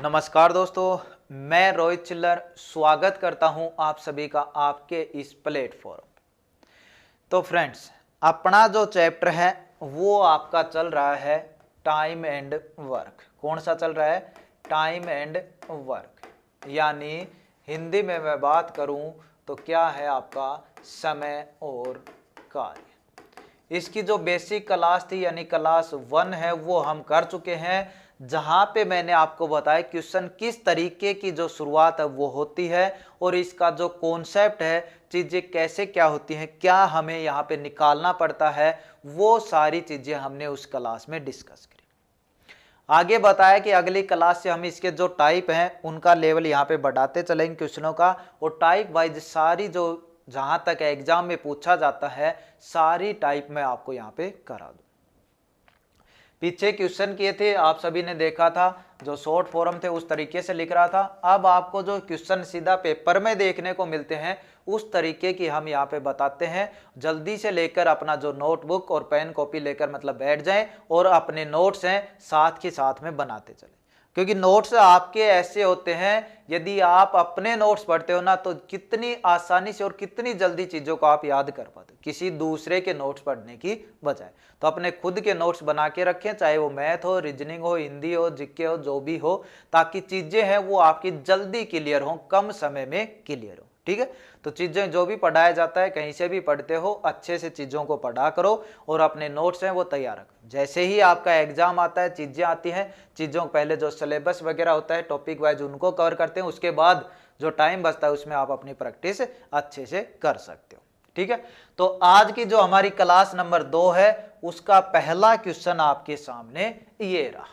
नमस्कार दोस्तों, मैं रोहित चिल्लर स्वागत करता हूं आप सभी का आपके इस प्लेटफॉर्म। तो फ्रेंड्स, अपना जो चैप्टर है वो आपका चल रहा है टाइम एंड वर्क। कौन सा चल रहा है? टाइम एंड वर्क, यानी हिंदी में मैं बात करूं तो क्या है आपका समय और कार्य। इसकी जो बेसिक क्लास थी यानी क्लास 1 है वो हम कर चुके हैं, जहां पे मैंने आपको बताया क्वेश्चन किस तरीके की जो शुरुआत है वो होती है और इसका जो कॉन्सेप्ट है, चीजें कैसे क्या होती हैं, क्या हमें यहाँ पे निकालना पड़ता है, वो सारी चीजें हमने उस क्लास में डिस्कस करी। आगे बताया कि अगली क्लास से हम इसके जो टाइप हैं उनका लेवल यहाँ पे बढ़ाते चलेंगे क्वेश्चनों का, और टाइप वाइज सारी जो जहां तक एग्जाम में पूछा जाता है सारी टाइप में आपको यहाँ पे करा दूं। पीछे क्वेश्चन किए थे, आप सभी ने देखा था, जो शॉर्ट फॉर्म थे उस तरीके से लिख रहा था। अब आपको जो क्वेश्चन सीधा पेपर में देखने को मिलते हैं उस तरीके की हम यहाँ पे बताते हैं। जल्दी से लेकर अपना जो नोटबुक और पेन कॉपी लेकर मतलब बैठ जाएं और अपने नोट्स हैं साथ के साथ में बनाते चलें, क्योंकि नोट्स आपके ऐसे होते हैं, यदि आप अपने नोट्स पढ़ते हो ना तो कितनी आसानी से और कितनी जल्दी चीज़ों को आप याद कर पाते हो किसी दूसरे के नोट्स पढ़ने की बजाय। तो अपने खुद के नोट्स बना के रखें, चाहे वो मैथ हो, रीजनिंग हो, हिंदी हो, जीके हो, जो भी हो, ताकि चीज़ें हैं वो आपकी जल्दी क्लियर हो, कम समय में क्लियर हो। ठीक है, तो चीज़ें जो भी पढ़ाया जाता है, कहीं से भी पढ़ते हो, अच्छे से चीज़ों को पढ़ा करो और अपने नोट्स हैं वो तैयार रखो। जैसे ही आपका एग्जाम आता है, चीज़ें आती हैं, चीज़ों पहले जो सिलेबस वगैरह होता है टॉपिक वाइज उनको कवर करते हैं, उसके बाद जो टाइम बचता है उसमें आप अपनी प्रैक्टिस अच्छे से कर सकते हो। ठीक है, तो आज की जो हमारी क्लास नंबर 2 है उसका पहला क्वेश्चन आपके सामने ये रहा।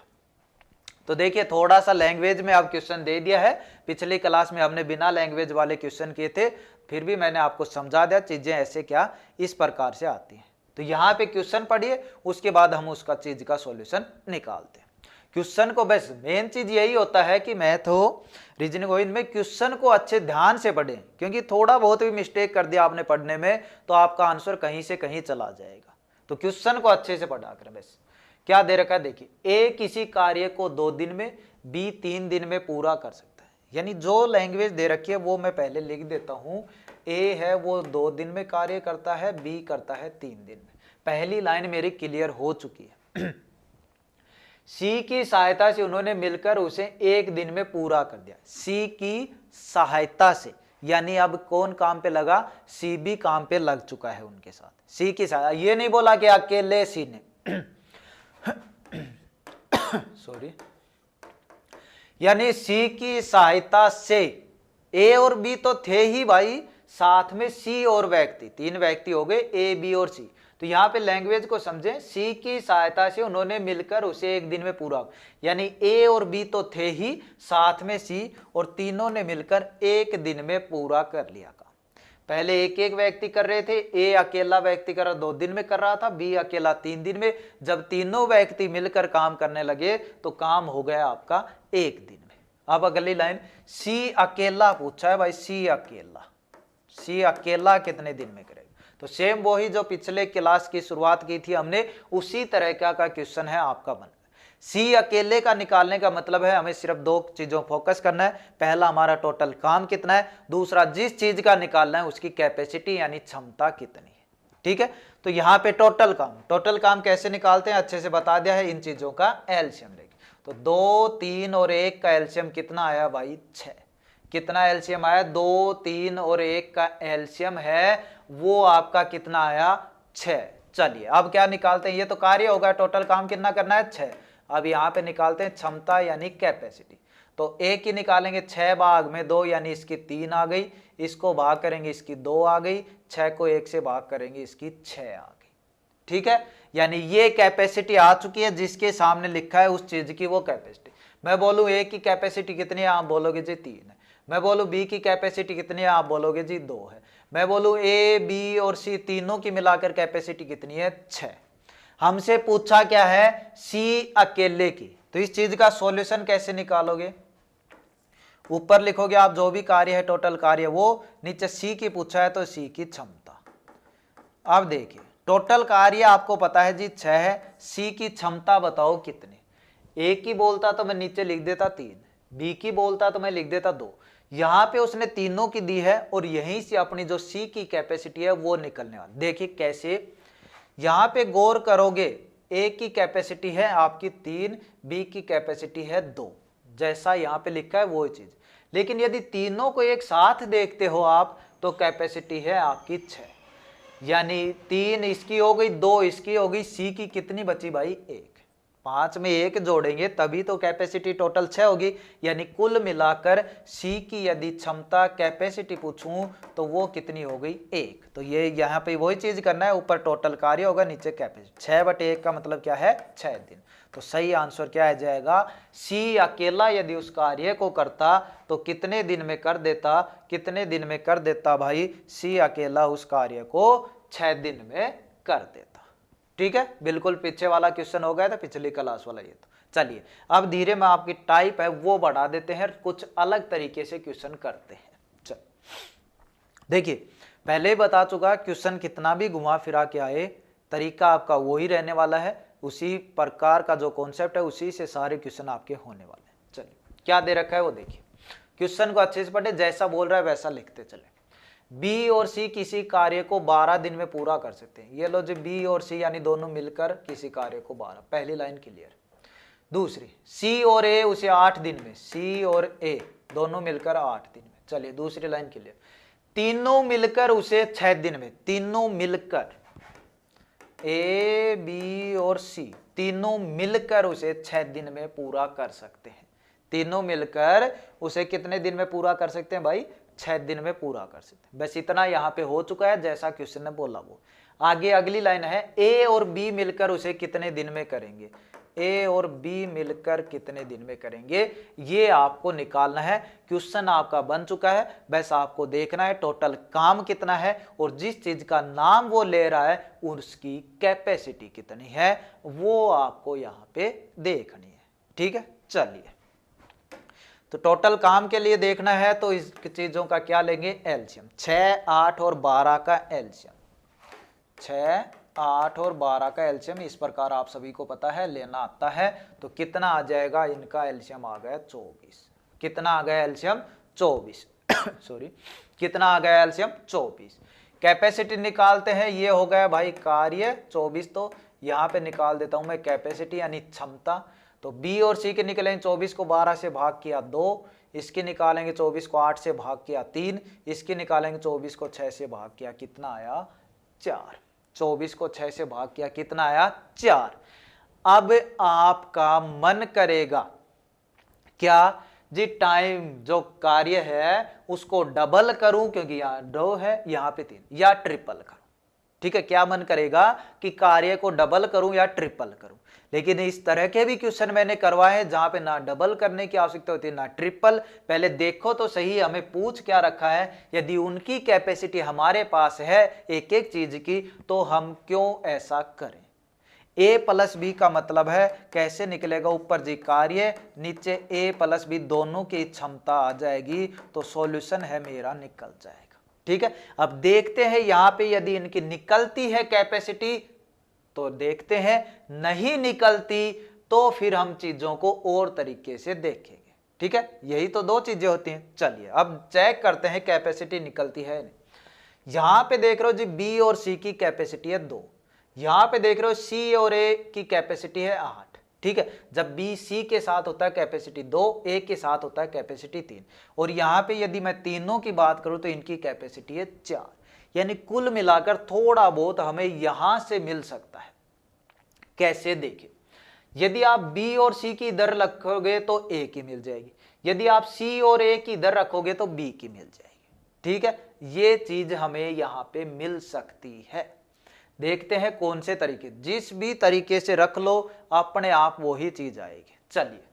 तो देखिए, थोड़ा सा लैंग्वेज में अब क्वेश्चन दे दिया है। पिछली क्लास में हमने बिना लैंग्वेज वाले क्वेश्चन किए थे, फिर भी मैंने आपको समझा दिया चीजें ऐसे क्या इस प्रकार से आती हैं। तो यहाँ पे क्वेश्चन पढ़िए, उसके बाद हम उसका चीज का सॉल्यूशन निकालते हैं। क्वेश्चन को बस मेन चीज यही होता है कि मैथ हो, रीजनिंग हो, इनमें क्वेश्चन को अच्छे ध्यान से पढ़ें, क्योंकि थोड़ा बहुत भी मिस्टेक कर दिया आपने पढ़ने में तो आपका आंसर कहीं से कहीं चला जाएगा। तो क्वेश्चन को अच्छे से पढ़ा करें। बस क्या दे रखा है देखिए, ए किसी कार्य को 2 दिन में, बी 3 दिन में पूरा कर सकता है। यानी जो लैंग्वेज दे रखी है वो मैं पहले लिख देता हूं। ए है वो 2 दिन में कार्य करता है, बी करता है 3 दिन में। पहली लाइन मेरी क्लियर हो चुकी है। सी की सहायता से उन्होंने मिलकर उसे 1 दिन में पूरा कर दिया। सी की सहायता से, यानी अब कौन काम पे लगा? सी भी काम पे लग चुका है उनके साथ। सी की सहायता, ये नहीं बोला कि अकेले सी ने सॉरी, यानी सी की सहायता से, ए और बी तो थे ही भाई, साथ में सी और व्यक्ति, 3 व्यक्ति हो गए, ए बी और सी। तो यहां पे लैंग्वेज को समझें, सी की सहायता से उन्होंने मिलकर उसे 1 दिन में पूरा, यानी ए और बी तो थे ही, साथ में सी, और तीनों ने मिलकर 1 दिन में पूरा कर लिया काम। पहले एक एक व्यक्ति कर रहे थे, ए अकेला व्यक्ति कर 2 दिन में कर रहा था, बी अकेला 3 दिन में। जब तीनों व्यक्ति मिलकर काम करने लगे तो काम हो गया आपका 1 दिन में। अब अगली लाइन, सी अकेला पूछा है भाई, सी अकेला कितने दिन में करेगा? तो सेम वही जो पिछले क्लास की शुरुआत की थी हमने, उसी तरह का क्वेश्चन है आपका बन। सी अकेले का निकालने का मतलब है हमें सिर्फ 2 चीजों फोकस करना है। पहला हमारा टोटल काम कितना है, दूसरा जिस चीज का निकालना है उसकी कैपेसिटी यानी क्षमता कितनी है। ठीक है, तो यहाँ पे टोटल काम कैसे निकालते हैं अच्छे से बता दिया है। इन चीजों का एलसीएम लेंगे तो 2, 3 और 1 का एलसीएम कितना आया भाई? 6। कितना एलसीएम आया? 2, 3 और 1 का एलसीएम है वो आपका कितना आया? 6। चलिए अब क्या निकालते हैं, ये तो कार्य होगा, टोटल काम कितना करना है? 6। अब यहाँ पे निकालते हैं क्षमता यानी कैपेसिटी। तो एक ही निकालेंगे, 6 भाग में 2 यानी इसकी 3 आ गई, इसको भाग करेंगे इसकी 2 आ गई, 6 को 1 से भाग करेंगे इसकी 6 आ गई। ठीक है, यानी ये कैपेसिटी आ चुकी है, जिसके सामने लिखा है उस चीज की वो कैपेसिटी। मैं बोलूं ए की कैपेसिटी कितनी है, आप बोलोगे जी 3 है। मैं बोलूं बी की कैपेसिटी कितनी है, आप बोलोगे जी 2 है। मैं बोलूं ए बी और सी तीनों की मिलाकर कैपेसिटी कितनी है? 6। हमसे पूछा क्या है? सी अकेले की। तो इस चीज का सॉल्यूशन कैसे निकालोगे? ऊपर लिखोगे आप जो भी कार्य है टोटल कार्य, वो नीचे सी की पूछा है तो सी की क्षमता। अब देखिए, टोटल कार्य आपको पता है जी 6 है, सी की क्षमता बताओ कितनी। एक ही बोलता तो मैं नीचे लिख देता 3, बी की बोलता तो मैं लिख देता 2। यहां पे उसने तीनों की दी है और यहीं से अपनी जो सी की कैपेसिटी है वो निकलने वाली। देखिए कैसे, यहां पे गौर करोगे, ए की कैपेसिटी है आपकी 3, बी की कैपेसिटी है 2, जैसा यहां पे लिखा है वो चीज। लेकिन यदि तीनों को एक साथ देखते हो आप तो कैपेसिटी है आपकी 6, यानी 3 इसकी हो गई, 2 इसकी हो गई, सी की कितनी बची भाई 1। 5 में 1 जोड़ेंगे तभी तो कैपेसिटी टोटल 6 होगी, यानी कुल मिलाकर सी की यदि क्षमता कैपेसिटी पूछूं तो वो कितनी हो गई 1। तो ये यहाँ पे वही चीज करना है, ऊपर टोटल कार्य होगा नीचे कैपेसिटी। 6/1 का मतलब क्या है 6 दिन। तो सही आंसर क्या आ जाएगा, सी अकेला यदि उस कार्य को करता तो कितने दिन में कर देता, कितने दिन में कर देता भाई, सी अकेला उस कार्य को 6 दिन में कर देता। ठीक है, बिल्कुल पीछे वाला क्वेश्चन हो गया था पिछली क्लास वाला ये। तो चलिए अब धीरे में आपकी टाइप है वो बढ़ा देते हैं, कुछ अलग तरीके से क्वेश्चन करते हैं। चल देखिए, पहले ही बता चुका क्वेश्चन कितना भी घुमा फिरा के आए तरीका आपका वही रहने वाला है, उसी प्रकार का जो कॉन्सेप्ट है उसी से सारे क्वेश्चन आपके होने वाले हैं। चलिए क्या दे रखा है वो देखिए, क्वेश्चन को अच्छे से पढ़े, जैसा बोल रहा है वैसा लिखते चले। बी और सी किसी कार्य को 12 दिन में पूरा कर सकते हैं। ये लो जी, बी और सी यानी दोनों मिलकर किसी कार्य को 12, पहली लाइन क्लियर। दूसरी, सी और ए उसे 8 दिन में, सी और ए दोनों मिलकर 8 दिन में। चलिए दूसरी लाइन क्लियर। तीनों मिलकर उसे 6 दिन में, तीनों मिलकर, ए बी और सी तीनों मिलकर उसे 6 दिन में पूरा कर सकते हैं। तीनों मिलकर उसे कितने दिन में पूरा कर सकते हैं भाई, 6 दिन में पूरा कर सकते हैं। बस इतना यहाँ पे हो चुका है जैसा क्वेश्चन ने बोला वो। आगे अगली लाइन है, ए और बी मिलकर उसे कितने दिन में करेंगे, ए और बी मिलकर कितने दिन में करेंगे, ये आपको निकालना है। क्वेश्चन आपका बन चुका है, बस आपको देखना है टोटल काम कितना है और जिस चीज का नाम वो ले रहा है उसकी कैपेसिटी कितनी है वो आपको यहाँ पे देखनी है। ठीक है, चलिए तो टोटल काम के लिए देखना है तो इस चीजों का क्या लेंगे, एलसीएम। 6, 8 और 12 का एलसीएम, 6, 8 और 12 का एलसीएम इस प्रकार आप सभी को पता है लेना आता है। तो कितना आ जाएगा, इनका एलसीएम आ गया 24। कितना आ गया एलसीएम 24 सॉरी, कितना आ गया एलसीएम 24। कैपेसिटी निकालते हैं, ये हो गया भाई कार्य 24, तो यहाँ पे निकाल देता हूं मैं कैपेसिटी यानी क्षमता। तो बी और सी के निकलेंगे, 24 को 12 से भाग किया 2, इसकी निकालेंगे 24 को 8 से भाग किया 3, इसकी निकालेंगे 24 को 6 से भाग किया, कितना आया 4। 24 को 6 से भाग किया कितना आया 4। अब आपका मन करेगा क्या जी, टाइम जो कार्य है उसको डबल करूं क्योंकि यहां 2 है यहां पे 3, या ट्रिपल करूं। ठीक है, क्या मन करेगा कि कार्य को डबल करूं या ट्रिपल करूं। लेकिन इस तरह के भी क्वेश्चन मैंने करवाए हैं जहां पे ना डबल करने की आवश्यकता होती है ना ट्रिपल। पहले देखो तो सही हमें पूछ क्या रखा है, यदि उनकी कैपेसिटी हमारे पास है एक एक चीज की तो हम क्यों ऐसा करें। a प्लस बी का मतलब है कैसे निकलेगा, ऊपर जी कार्य नीचे a प्लस बी दोनों की क्षमता आ जाएगी तो सॉल्यूशन है मेरा निकल जाएगा। ठीक है, अब देखते हैं यहां पे यदि इनकी निकलती है कैपेसिटी तो देखते हैं, नहीं निकलती तो फिर हम चीजों को और तरीके से देखेंगे। ठीक है, यही तो 2 चीजें होती हैं। चलिए अब चेक करते हैं कैपेसिटी निकलती है नहीं। यहां पे देख रहे हो जी बी और सी की कैपेसिटी है 2, यहां पे देख रहे हो सी और ए की कैपेसिटी है 8। ठीक है, जब बी सी के साथ होता है कैपेसिटी 2, ए के साथ होता है कैपेसिटी 3, और यहां पे यदि मैं तीनों की बात करूं तो इनकी कैपेसिटी है 4, यानी कुल मिलाकर थोड़ा बहुत हमें यहां से मिल सकता है। कैसे देखिए, यदि आप बी और सी की दर रखोगे तो ए की मिल जाएगी, यदि आप सी और ए की दर रखोगे तो बी की मिल जाएगी। ठीक है, ये चीज हमें यहां पे मिल सकती है। देखते हैं कौन से तरीके, जिस भी तरीके से रख लो अपने आप वही चीज आएगी। चलिए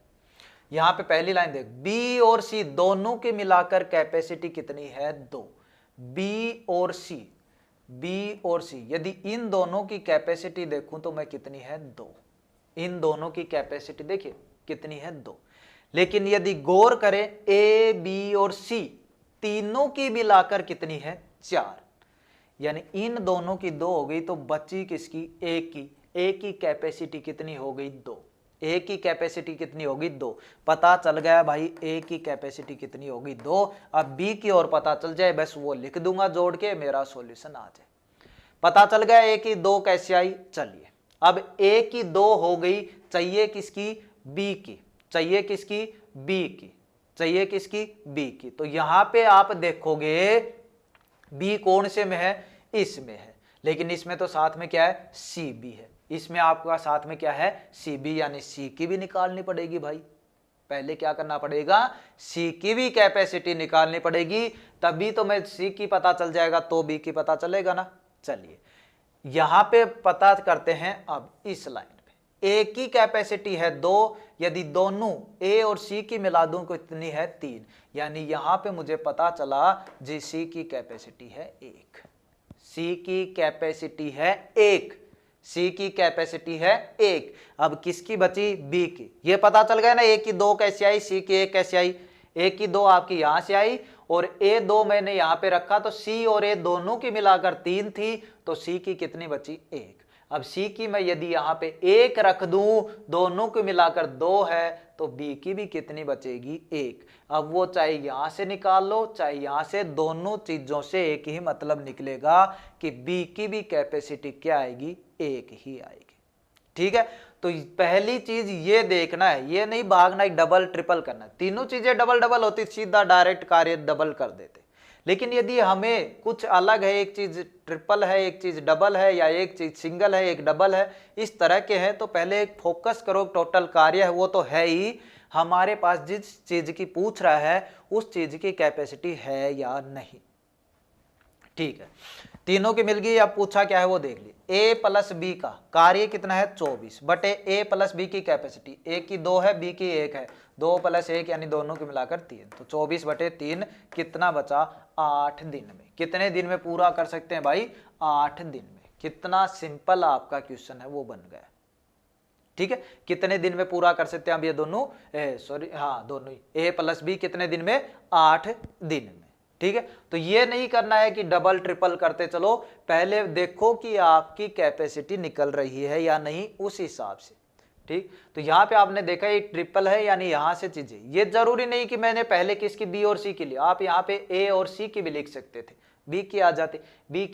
यहां पे पहली लाइन देख, बी और सी दोनों के मिलाकर कैपेसिटी कितनी है 2। बी और सी, बी और सी यदि इन दोनों की कैपेसिटी देखूं तो मैं कितनी है 2, इन दोनों की कैपेसिटी देखिए कितनी है 2। लेकिन यदि गौर करें ए बी और सी तीनों की मिलाकर कितनी है 4, यानी इन दोनों की 2 हो गई तो बची किसकी, ए की। ए की कैपेसिटी कितनी हो गई 2। ए की कैपेसिटी कितनी होगी 2। पता चल गया भाई ए की कैपेसिटी कितनी होगी 2। अब बी की और पता चल जाए, बस वो लिख दूंगा जोड़ के, मेरा सॉल्यूशन आ जाए। पता चल गया ए की 2 कैसे आई। चलिए अब ए की 2 हो गई, चाहिए किसकी, बी की, चाहिए किसकी, बी की, चाहिए किसकी, बी की। तो यहां पे आप देखोगे बी कौन से में है, इसमें है, लेकिन इसमें तो साथ में क्या है, सी बी है। इसमें आपका साथ में क्या है, सी बी, यानी सी की भी निकालनी पड़ेगी भाई। पहले क्या करना पड़ेगा, सी की भी कैपेसिटी निकालनी पड़ेगी, तभी तो मैं सी की पता चल जाएगा तो बी की पता चलेगा ना। चलिए यहां पे पता करते हैं। अब इस लाइन पे ए की कैपेसिटी है 2, यदि दोनों ए और सी की मिला दूं तो इतनी है 3, यानी यहां पे मुझे पता चला जी सी की कैपेसिटी है 1। सी की कैपेसिटी है 1, सी की कैपेसिटी है 1। अब किसकी बची, बी की। ये पता चल गया ना, ए की 2 कैसे आई, सी की 1 कैसे आई। ए की 2 आपकी यहां से आई और ए 2 मैंने यहां पे रखा, तो सी और ए दोनों की मिलाकर 3 थी, तो सी की कितनी बची, 1। अब सी की मैं यदि यहां पे 1 रख दूं, दोनों को मिलाकर 2 है, तो बी की भी कितनी बचेगी, 1। अब वो चाहे यहां से निकाल लो चाहे यहां से, दोनों चीजों से एक ही मतलब निकलेगा कि बी की भी कैपेसिटी क्या आएगी, 1 ही आएगी। ठीक है, तो पहली चीज ये देखना है, ये नहीं भागना है डबल ट्रिपल करना है। तीनों चीजें डबल डबल होती सीधा डायरेक्ट कार्य डबल कर देते, लेकिन यदि हमें कुछ अलग है, एक चीज ट्रिपल है, एक चीज डबल है, या एक चीज सिंगल है, एक डबल है, इस तरह के हैं, तो पहले एक फोकस करो, टोटल कार्य है वो तो है ही, हमारे पास जिस चीज की पूछ रहा है उस चीज की कैपेसिटी है या नहीं। ठीक है, तीनों की मिल गई। अब पूछा क्या है वो देख ली। ए प्लस बी का कार्य कितना है 24 बटे ए प्लस बी की कैपेसिटी, ए की 2 है बी की 1 है, 2 + 1 यानी दोनों की मिलाकर 3, तो 24 बटे 3 कितना बचा, 8 दिन में। कितने दिन में पूरा कर सकते हैं भाई, 8 दिन में। कितना सिंपल आपका क्वेश्चन है वो बन गया। ठीक है, कितने दिन में पूरा कर सकते हैं अब ये दोनों, दोनों ही, ए प्लस बी कितने दिन में, 8 दिन में। ठीक है, तो ये नहीं करना है कि डबल ट्रिपल करते चलो, पहले देखो कि आपकी कैपेसिटी निकल रही है या नहीं, उस हिसाब से। ठीक, तो यहाँ पे आपने देखा ये ट्रिपल है, यानी यहां से चीजें, ये जरूरी नहीं कि मैंने पहले किसकी, बी और सी की ली, आप यहाँ पे ए और सी की भी लिख सकते थे। बी की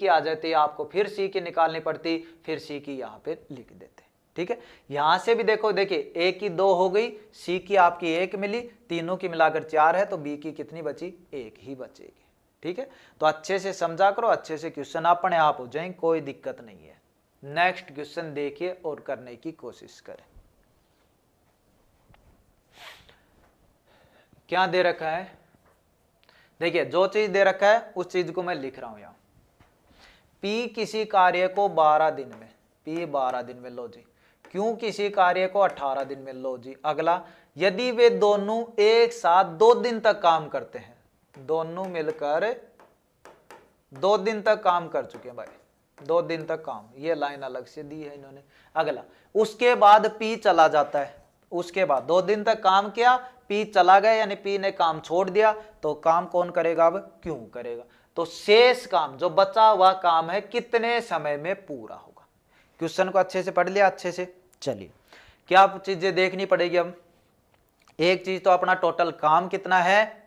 आ जाती आपको फिर सी की निकालनी पड़ती, फिर सी की यहाँ पे लिख देते। ठीक है, यहां से भी देखो, देखिए ए की 2 हो गई, सी की आपकी 1 मिली, तीनों की मिलाकर 4 है, तो बी की कितनी बची, 1 ही बचेगी। ठीक है, तो अच्छे से समझा करो, अच्छे से क्वेश्चन अपने आप हो जाएंगे, कोई दिक्कत नहीं है। नेक्स्ट क्वेश्चन देखिए और करने की कोशिश करें। क्या दे रखा है, देखिए जो चीज दे रखा है उस चीज को मैं लिख रहा हूं यहां। पी किसी कार्य को 12 दिन में, पी 12 दिन में, लो जी। क्यों किसी कार्य को 18 दिन में, लो जी। अगला, यदि वे दोनों एक साथ 2 दिन तक काम करते हैं, दोनों मिलकर 2 दिन तक काम कर चुके हैं भाई, 2 दिन तक काम, ये लाइन अलग से दी है इन्होंने। अगला, उसके बाद पी चला जाता है, उसके बाद 2 दिन तक काम किया, पी चला गया, यानी पी ने काम छोड़ दिया, तो काम कौन करेगा, अब क्यों करेगा। तो शेष काम, जो बचा हुआ काम है, कितने समय में पूरा होगा। क्वेश्चन को अच्छे से पढ़ लिया, अच्छे से। चलिए क्या चीजें देखनी पड़ेगी अब, एक चीज तो अपना टोटल काम कितना है,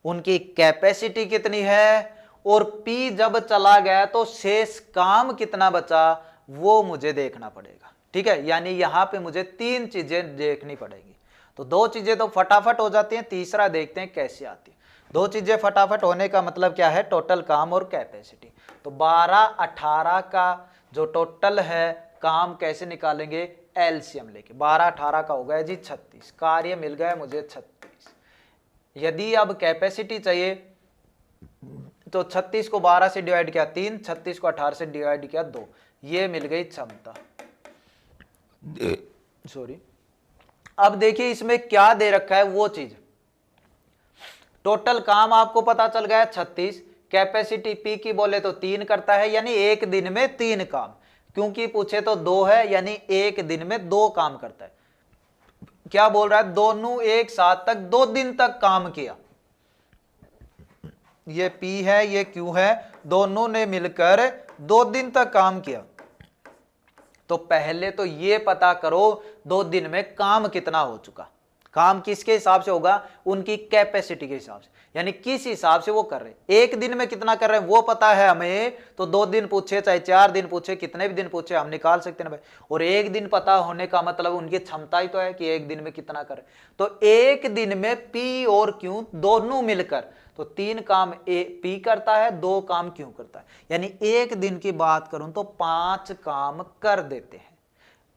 उनकी कैपेसिटी कितनी है, और पी जब चला गया तो शेष काम कितना बचा, वो मुझे देखना पड़ेगा। ठीक है, यानी यहां पे मुझे 3 चीजें देखनी पड़ेगी। तो 2 चीजें तो फटाफट हो जाती हैं, तीसरा देखते हैं कैसे आती है। 2 चीजें फटाफट होने का मतलब क्या है, टोटल काम और कैपेसिटी। तो 12-18 का जो टोटल है काम कैसे निकालेंगे, एलसीएम लेके। 12-18 का हो गया जी 36, कार्य मिल गया मुझे 36। यदि अब कैपेसिटी चाहिए तो 36 को 12 से डिवाइड किया 3, 36 को 18 से डिवाइड किया 2, ये मिल गई क्षमता। सॉरी, अब देखिए इसमें क्या दे रखा है वो चीज। टोटल काम आपको पता चल गया 36, कैपेसिटी पी की बोले तो 3 करता है, यानी एक दिन में 3 काम, क्योंकि पूछे तो 2 है, यानी एक दिन में 2 काम करता है। क्या बोल रहा है, दोनों एक साथ तक 2 दिन तक काम किया। ये P है, ये Q है, दोनों ने मिलकर 2 दिन तक काम किया। तो पहले तो ये पता करो 2 दिन में काम कितना हो चुका। काम किसके हिसाब से होगा? उनकी कैपेसिटी के हिसाब से, यानी किस हिसाब से वो कर रहे हैं। एक दिन में कितना कर रहे हैं वो पता है हमें, तो 2 दिन पूछे चाहे 4 दिन पूछे, कितने भी दिन पूछे हम निकाल सकते हैं भाई। और एक दिन पता होने का मतलब उनकी क्षमता ही तो है कि एक दिन में कितना कर। तो एक दिन में P और Q दोनों मिलकर तो 3 काम P करता है, 2 काम Q करता है, यानी एक दिन की बात करूं तो 5 काम कर देते हैं।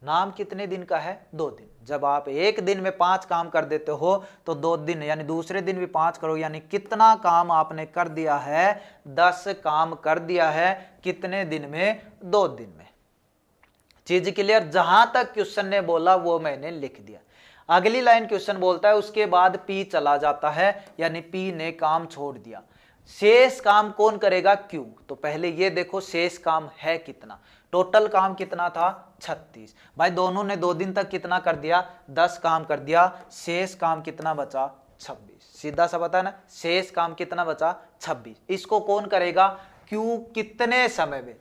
नाम कितने दिन का है? 2 दिन। जब आप एक दिन में 5 काम कर देते हो तो 2 दिन यानी दूसरे दिन भी 5 करो, यानी कितना काम आपने कर दिया है? 10 काम कर दिया है। कितने दिन में? 2 दिन में। चीज क्लियर? जहां तक क्वेश्चन ने बोला वो मैंने लिख दिया। अगली लाइन क्वेश्चन बोलता है उसके बाद P चला जाता है, यानी P ने काम छोड़ दिया। शेष काम कौन करेगा? Q। तो पहले ये देखो शेष काम है कितना। टोटल काम कितना था? 36। भाई दोनों ने 2 दिन तक कितना कर दिया? 10 काम कर दिया। शेष काम कितना बचा? 26। सीधा सा बता ना, शेष काम कितना बचा? 26। इसको कौन करेगा? Q कितने समय में?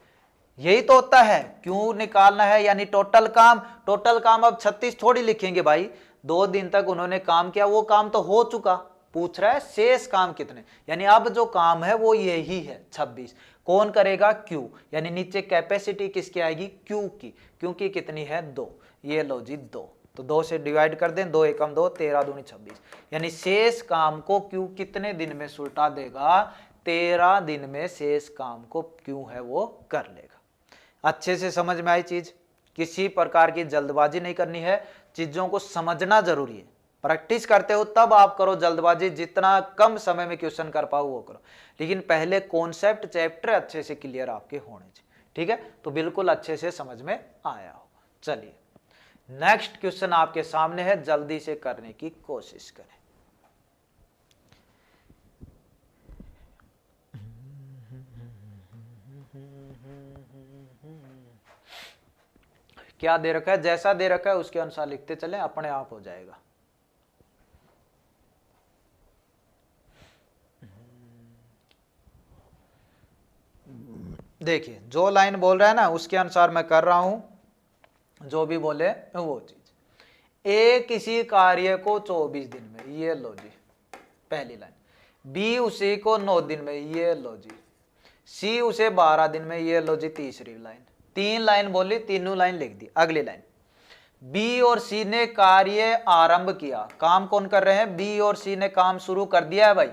यही तो होता है, क्यों निकालना है, यानी टोटल काम। टोटल काम अब 36 थोड़ी लिखेंगे भाई, 2 दिन तक उन्होंने काम किया, वो काम तो हो चुका। पूछ रहा है शेष काम कितने, यानी अब जो काम है वो यही है 26। कौन करेगा? Q, यानी नीचे कैपेसिटी किसकी आएगी? Q की, क्योंकि कितनी है? 2। ये लो जी 2, तो 2 से डिवाइड कर दें, 2 एकम 2, 13 दूनी 26, यानी शेष काम को Q कितने दिन में सुलटा देगा? 13 दिन में शेष काम को Q है वो कर लेगा। अच्छे से समझ में आई चीज? किसी प्रकार की जल्दबाजी नहीं करनी है, चीजों को समझना जरूरी है। प्रैक्टिस करते हो तब आप करो, जल्दबाजी जितना कम समय में क्वेश्चन कर पाओ वो करो, लेकिन पहले कॉन्सेप्ट चैप्टर अच्छे से क्लियर आपके होने चाहिए। ठीक है, तो बिल्कुल अच्छे से समझ में आया होगा। चलिए नेक्स्ट क्वेश्चन आपके सामने है, जल्दी से करने की कोशिश करें। क्या दे रखा है? जैसा दे रखा है उसके अनुसार लिखते चलें, अपने आप हो जाएगा। देखिए जो लाइन बोल रहा है ना उसके अनुसार मैं कर रहा हूं, जो भी बोले वो चीज। ए किसी कार्य को 24 दिन में, ये लो जी पहली लाइन। बी उसी को 9 दिन में, ये लो जी। सी उसे 12 दिन में, ये लो जी तीसरी लाइन। 3 लाइन बोली, तीनों लाइन लिख दी। अगली लाइन, बी और सी ने कार्य आरंभ किया। काम कौन कर रहे हैं? बी और सी ने काम शुरू कर दिया है भाई,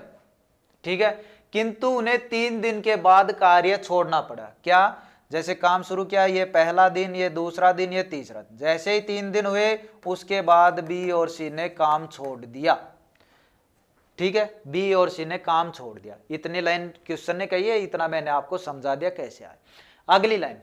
ठीक है, किंतु उन्हें 3 दिन के बाद कार्य छोड़ना पड़ा। क्या? जैसे काम शुरू किया, ये पहला दिन, ये दूसरा दिन, ये तीसरा। जैसे ही 3 दिन हुए उसके बाद बी और सी ने काम छोड़ दिया। ठीक है, बी और सी ने काम छोड़ दिया। इतनी लाइन क्वेश्चन ने कही है, इतना मैंने आपको समझा दिया कैसे आए। अगली लाइन,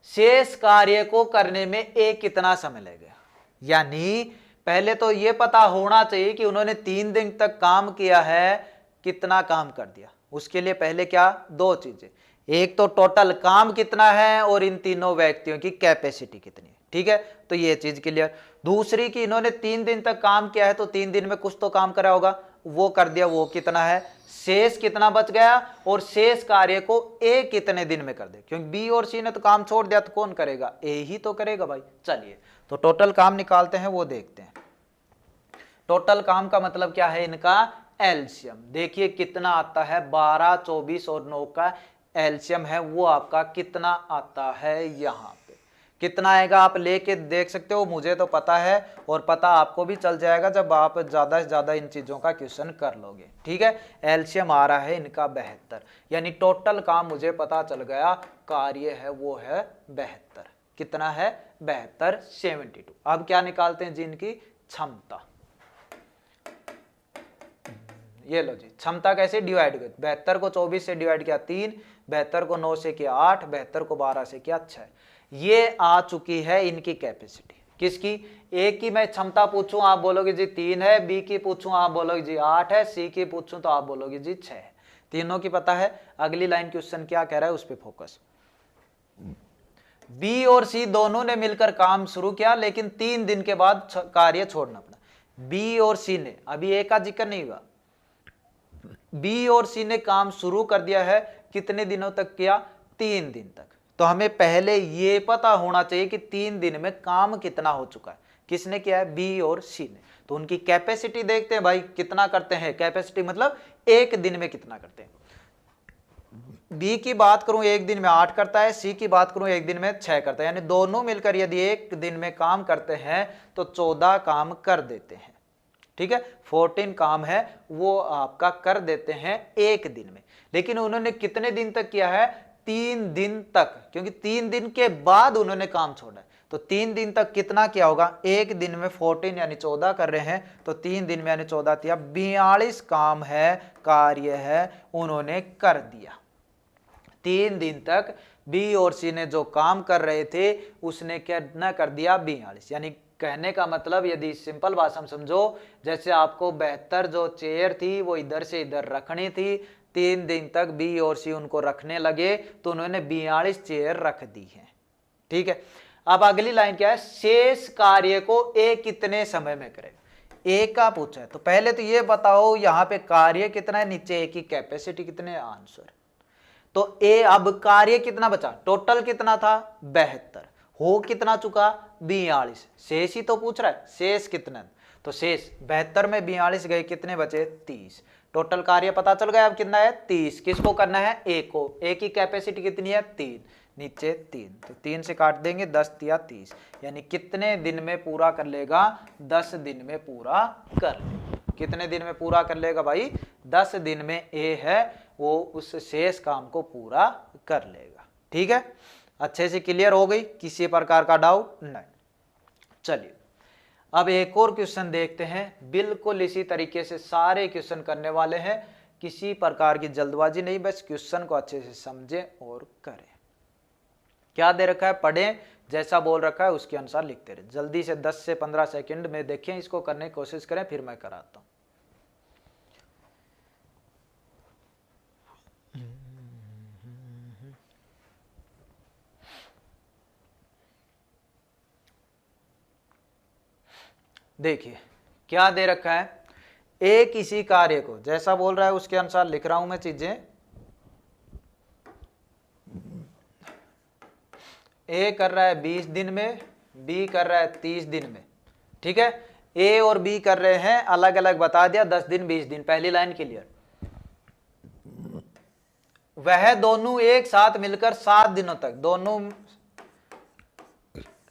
शेष कार्य को करने में ए कितना समय लगेगा। यानी पहले तो ये पता होना चाहिए कि उन्होंने 3 दिन तक काम किया है, कितना काम कर दिया। उसके लिए पहले क्या? 2 चीजें, एक तो टोटल काम कितना है और इन तीनों व्यक्तियों की कैपेसिटी कितनी है। ठीक है, तो ये चीज क्लियर। दूसरी कि इन्होंने 3 दिन तक काम किया है, तो 3 दिन में कुछ तो काम करा होगा, वो कर दिया, वो कितना है, शेष कितना बच गया, और शेष कार्य को ए कितने दिन में कर दे, क्योंकि बी और सी ने तो काम छोड़ दिया, तो कौन करेगा? ए ही तो करेगा भाई। चलिए तो टोटल काम निकालते हैं, वो देखते हैं। टोटल काम का मतलब क्या है? इनका एलसीएम। देखिए कितना आता है, 12, 24 और 9 का एलसीएम है, वो आपका कितना आता है, यहाँ पे कितना आएगा आप लेके देख सकते हो। मुझे तो पता है और पता आपको भी चल जाएगा जब आप ज्यादा से ज्यादा इन चीजों का क्वेश्चन कर लोगे। ठीक है, एलसीएम आ रहा है इनका 72, यानी टोटल काम मुझे पता चल गया, कार्य है वो है 72। कितना है? 72, 72। अब क्या निकालते हैं जी? इनकी क्षमता। ये लो जी, क्षमता कैसे डिवाइड कर, 72 को 24 से डिवाइड किया 3, 72 को 9 से किया 8, 72 को 12 से किया 6। ये आ चुकी है इनकी कैपेसिटी। किसकी? ए की मैं क्षमता पूछूं आप बोलोगे जी 3 है, बी की पूछूं आप बोलोगे जी 8 है, सी की पूछूं तो आप बोलोगे जी 6 है। तीनों की पता है। अगली लाइन क्वेश्चन क्या कह रहा है उस पर फोकस। बी और सी दोनों ने मिलकर काम शुरू किया, लेकिन 3 दिन के बाद कार्य छोड़ना पड़ा। बी और सी ने, अभी ए का जिक्र नहीं हुआ, बी और सी ने काम शुरू कर दिया है, कितने दिनों तक किया? 3 दिन तक। तो हमें पहले ये पता होना चाहिए कि 3 दिन में काम कितना हो चुका है। किसने किया है? बी और सी ने। तो उनकी कैपेसिटी देखते हैं भाई, कितना करते हैं। कैपेसिटी मतलब एक दिन में कितना करते हैं। बी की बात करूं एक दिन में 8 करता है, सी की बात करूं एक दिन में 6 करता है, यानी दोनों मिलकर यदि एक दिन में काम करते हैं तो 14 काम कर देते हैं। ठीक है, 14 काम है वो आपका कर देते हैं एक दिन में। लेकिन उन्होंने कितने दिन तक किया है? 3 दिन तक, क्योंकि 3 दिन के बाद उन्होंने काम छोड़ा है। तो 3 दिन तक कितना किया होगा? एक दिन में 14 यानी 14 कर रहे हैं, तो 3 दिन में यानी 14 दिया 42 काम है, कार्य है, उन्होंने कर दिया। 3 दिन तक बी और सी ने जो काम कर रहे थे उसने क्या कर दिया? 42। यानी कहने का मतलब, यदि सिंपल भाषा में समझो, जैसे आपको 72 जो चेयर थी वो इधर से इधर रखनी थी, 3 दिन तक बी और सी उनको रखने लगे तो उन्होंने 42 चेयर रख दी है। ठीक है, अब अगली लाइन क्या है? शेष कार्य को ए कितने समय में करेगा? ए का पूछा है, तो पहले तो ये बताओ यहाँ पे कार्य कितना है, नीचे ए की कैपेसिटी कितने है? आंसर। तो ए, अब कार्य कितना बचा? टोटल कितना था? 72। हो कितना चुका? 42। शेष ही तो पूछ रहा है, शेष कितना? तो शेष 72 में 42 गए, कितने बचे? 30। टोटल कार्य पता चल गया अब कितना है? 30। किसको करना है? ए को। ए की कैपेसिटी कितनी है? 3, नीचे 3, तो 3 से काट देंगे, 10 या 30, यानी कितने दिन में पूरा कर लेगा? 10 दिन में पूरा कर लेगा। कितने दिन में पूरा कर लेगा भाई? 10 दिन में ए है वो उस शेष काम को पूरा कर लेगा। ठीक है, अच्छे से क्लियर हो गई? किसी प्रकार का डाउट नहीं। चलिए अब एक और क्वेश्चन देखते हैं। बिल्कुल इसी तरीके से सारे क्वेश्चन करने वाले हैं, किसी प्रकार की जल्दबाजी नहीं, बस क्वेश्चन को अच्छे से समझें और करें। क्या दे रखा है? पढ़ें, जैसा बोल रखा है उसके अनुसार लिखते रहे। जल्दी से 10 से 15 सेकंड में देखें, इसको करने की कोशिश करें, फिर मैं कराता हूं। देखिए क्या दे रखा है? ए किसी कार्य को, जैसा बोल रहा है उसके अनुसार लिख रहा हूं मैं चीजें। ए कर रहा है 20 दिन में, बी कर रहा है 30 दिन में। ठीक है, ए और बी कर रहे हैं अलग अलग, बता दिया 10 दिन 20 दिन। पहली लाइन क्लियर। वह दोनों एक साथ मिलकर 7 दिनों तक, दोनों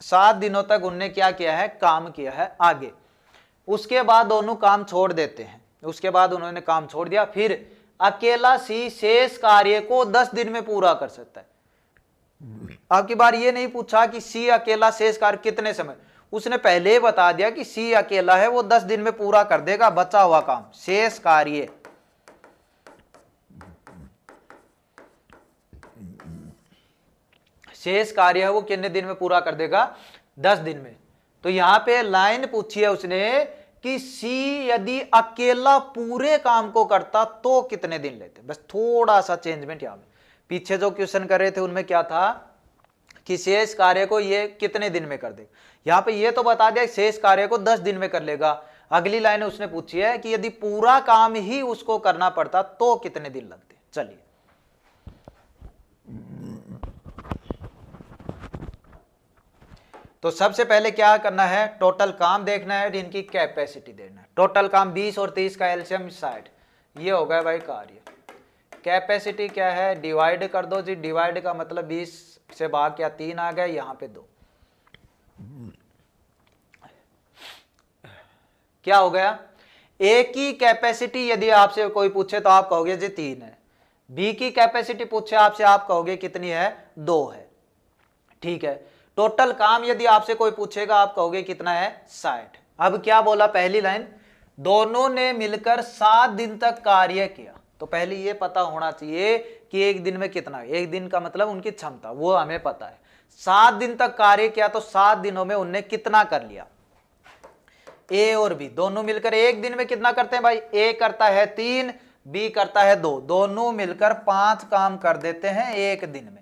7 दिनों तक उनने क्या किया है? काम किया है। आगे उसके बाद दोनों काम छोड़ देते हैं, उसके बाद उन्होंने काम छोड़ दिया, फिर अकेला सी शेष कार्य को 10 दिन में पूरा कर सकता है। अब की बार ये नहीं पूछा कि सी अकेला शेष कार्य कितने समय, उसने पहले ही बता दिया कि सी अकेला है वो 10 दिन में पूरा कर देगा बचा हुआ काम। शेष कार्य शेष कार्य है वो कितने दिन में पूरा कर देगा? 10 दिन में। तो यहां पे लाइन पूछी है उसने कि सी यदि अकेला पूरे काम को करता तो कितने दिन लेते। बस थोड़ा सा चेंजमेंट यहां में, पीछे जो क्वेश्चन कर रहे थे उनमें क्या था कि शेष कार्य को ये कितने दिन में कर देगा। यहां पे ये तो बता दिया शेष कार्य को 10 दिन में कर लेगा। अगली लाइन उसने पूछी है कि यदि पूरा काम ही उसको करना पड़ता तो कितने दिन लगते। चलिए तो सबसे पहले क्या करना है? टोटल काम देखना है, इनकी कैपेसिटी देखना है। टोटल काम 20 और 30 का एलसीएम 60, ये हो गया भाई कार्य। कैपेसिटी क्या है? डिवाइड कर दो जी। डिवाइड का मतलब 20 से भाग क्या 3 आ गया, यहां पे 2, क्या हो गया? ए की कैपेसिटी यदि आपसे कोई पूछे तो आप कहोगे जी 3 है। बी की कैपेसिटी पूछे आपसे, आप कहोगे कितनी है? 2 है। ठीक है, टोटल काम यदि आपसे कोई पूछेगा आप कहोगे कितना है? 60। अब क्या बोला पहली लाइन? दोनों ने मिलकर 7 दिन तक कार्य किया। तो पहले ये पता होना चाहिए कि एक दिन में कितना, एक दिन का मतलब उनकी क्षमता, वो हमें पता है। 7 दिन तक कार्य किया तो 7 दिनों में उनने कितना कर लिया? ए और बी दोनों मिलकर एक दिन में कितना करते हैं भाई? ए करता है 3, बी करता है 2, दोनों मिलकर 5 काम कर देते हैं एक दिन में।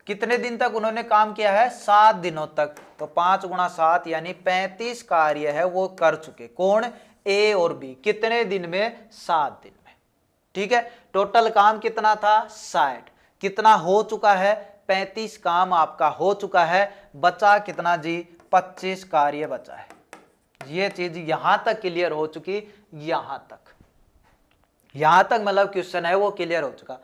कितने दिन तक उन्होंने काम किया है? 7 दिनों तक। तो 5 गुणा 7 यानी 35 कार्य है वो कर चुके। कौन? ए और बी। कितने दिन में? 7 दिन में। ठीक है, टोटल काम कितना था? 60। कितना हो चुका है? 35 काम आपका हो चुका है, बचा कितना जी 25 कार्य बचा है। ये चीज यहां तक क्लियर हो चुकी, यहां तक मतलब क्वेश्चन है वो क्लियर हो चुका।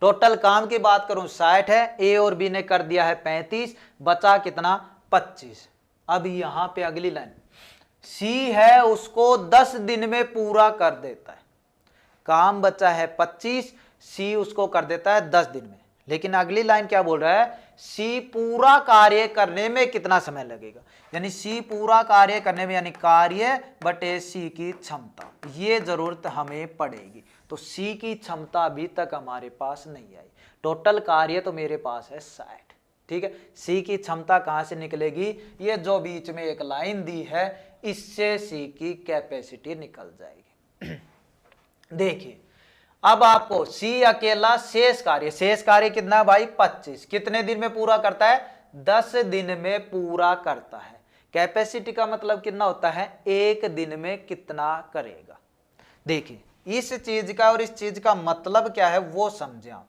टोटल काम की बात करूं 60 है, ए और बी ने कर दिया है 35, बचा कितना 25। अब यहां पे अगली लाइन सी है, उसको 10 दिन में पूरा कर देता है। काम बचा है 25, सी उसको कर देता है 10 दिन में। लेकिन अगली लाइन क्या बोल रहा है, सी पूरा कार्य करने में कितना समय लगेगा, यानी सी पूरा कार्य करने में, यानी कार्य बटे सी की क्षमता, ये जरूरत हमें पड़ेगी। तो सी की क्षमता अभी तक हमारे पास नहीं आई, टोटल कार्य तो मेरे पास है 60, ठीक है। सी की क्षमता कहां से निकलेगी, ये जो बीच में एक लाइन दी है इससे सी की कैपेसिटी निकल जाएगी। देखिए अब आपको सी अकेला शेष कार्य कितना भाई 25, कितने दिन में पूरा करता है 10 दिन में पूरा करता है। कैपेसिटी का मतलब कितना होता है, एक दिन में कितना करेगा। देखिए इस चीज का और इस चीज का मतलब क्या है वो समझे आप।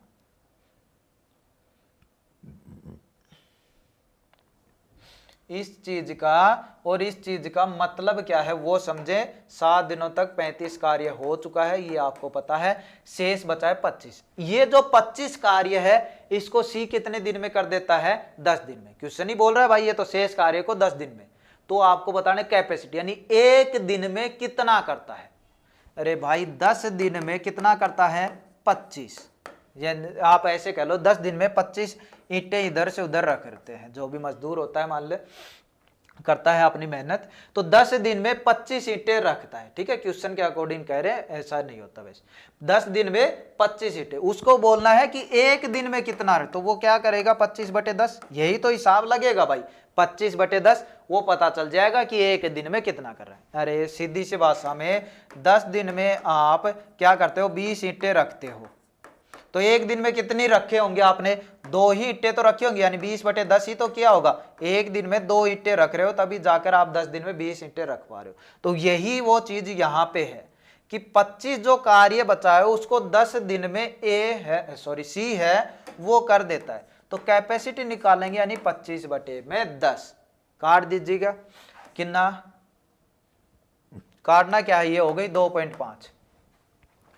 इस चीज का और इस चीज का मतलब क्या है वो समझे। 7 दिनों तक 35 कार्य हो चुका है, ये आपको पता है, शेष बचा है 25। ये जो 25 कार्य है इसको सी कितने दिन में कर देता है 10 दिन में। क्वेश्चन ही बोल रहा है भाई ये तो शेष कार्य को 10 दिन में, तो आपको बताना कैपेसिटी यानी एक दिन में कितना करता है। अरे भाई 10 दिन में कितना करता है 25, आप ऐसे कह लो 10 दिन में 25 ईंटें इधर से उधर रख करते हैं। जो भी मजदूर होता है मान ले करता है अपनी मेहनत, तो 10 दिन में 25 ईंटें रखता है, ठीक है। क्वेश्चन के अकॉर्डिंग कह रहे हैं, ऐसा नहीं होता वैसे। 10 दिन में 25 ईंटें, उसको बोलना है कि एक दिन में कितना है, तो वो क्या करेगा 25/10, यही तो हिसाब लगेगा भाई। 25/10 वो पता चल जाएगा कि एक दिन में कितना कर रहा है। अरे सीधी सी भाषा में 10 दिन में आप क्या करते हो 20 ईंटें रखते हो, तो एक दिन में कितनी रखे होंगे आपने, 2 ही ईंटें तो रखी होंगी, यानी 20/10 ही तो किया होगा। एक दिन में 2 ईंटें रख रहे हो, तभी जाकर आप 10 दिन में 20 ईंटें रख पा रहे हो। तो यही वो चीज यहां पे है कि 25 जो कार्य बचा है उसको 10 दिन में सी है वो कर देता है। तो कैपेसिटी निकालेंगे यानी 25/10 काट दीजिएगा, कितना काटना क्या है, ये हो गई 2.5,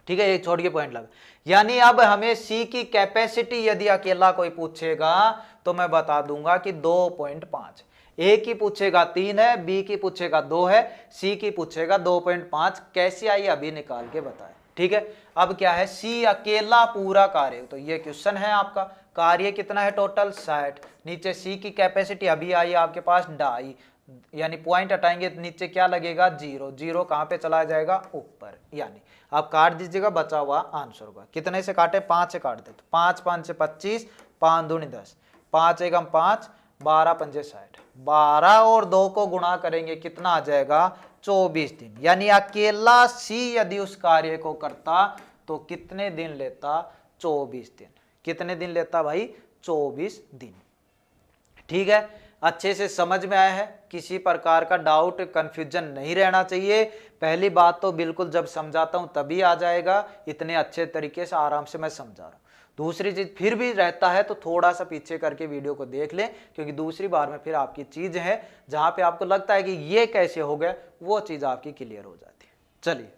ठीक है। एक छोड़ के पॉइंट लगा, यानी अब हमें सी की कैपेसिटी यदि अकेला कोई पूछेगा तो मैं बता दूंगा कि 2.5। ए की पूछेगा 3 है, बी की पूछेगा 2 है, सी की पूछेगा 2.5। कैसे आई अभी निकाल के बताए, ठीक है। अब क्या है, सी अकेला पूरा कार्य, तो ये क्वेश्चन है आपका, कार्य कितना है टोटल 60, नीचे सी की कैपेसिटी अभी आई आपके पास 2.5, यानी पॉइंट हटाएंगे नीचे क्या लगेगा 0, 0 कहां पे चला जाएगा ऊपर, यानी आप काट दीजिएगा, बचा हुआ आंसर होगा। कितने से काटे 5 से काट देते, 5 5 से 25, 5 दूनी 10, 5 एकम 5, 12 पंजे 60, 12 और 2 को गुणा करेंगे कितना आ जाएगा 24 दिन। यानी अकेला सी यदि उस कार्य को करता तो कितने दिन लेता 24 दिन। कितने दिन लेता भाई 24 दिन, ठीक है। अच्छे से समझ में आया है, किसी प्रकार का डाउट कंफ्यूजन नहीं रहना चाहिए। पहली बात तो बिल्कुल जब समझाता हूं तभी आ जाएगा, इतने अच्छे तरीके से आराम से मैं समझा रहा हूं। दूसरी चीज फिर भी रहता है तो थोड़ा सा पीछे करके वीडियो को देख लें, क्योंकि दूसरी बार में फिर आपकी चीज है जहां पे आपको लगता है कि ये कैसे हो गया, वो चीज आपकी क्लियर हो जाती है। चलिए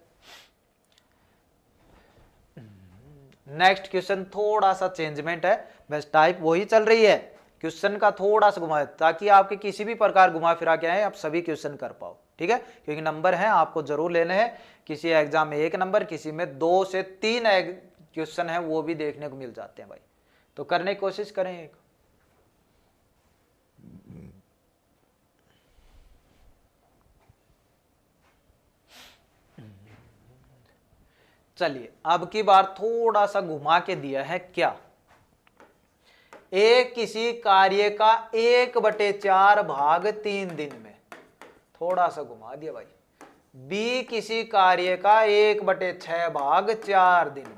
नेक्स्ट क्वेश्चन, थोड़ा सा चेंजमेंट है, बस टाइप वही चल रही है, क्वेश्चन का थोड़ा सा घुमा, ताकि आपके किसी भी प्रकार घुमा फिरा के आए आप सभी क्वेश्चन कर पाओ, ठीक है। क्योंकि नंबर हैं आपको जरूर लेने हैं, किसी एग्जाम में 1 नंबर, किसी में 2 से 3 क्वेश्चन है वो भी देखने को मिल जाते हैं भाई, तो करने की कोशिश करें एक। चलिए अब की बार थोड़ा सा घुमा के दिया है, क्या एक किसी कार्य का 1/4 भाग 3 दिन में, थोड़ा सा घुमा दिया भाई। बी किसी कार्य का 1/6 भाग 4 दिन में।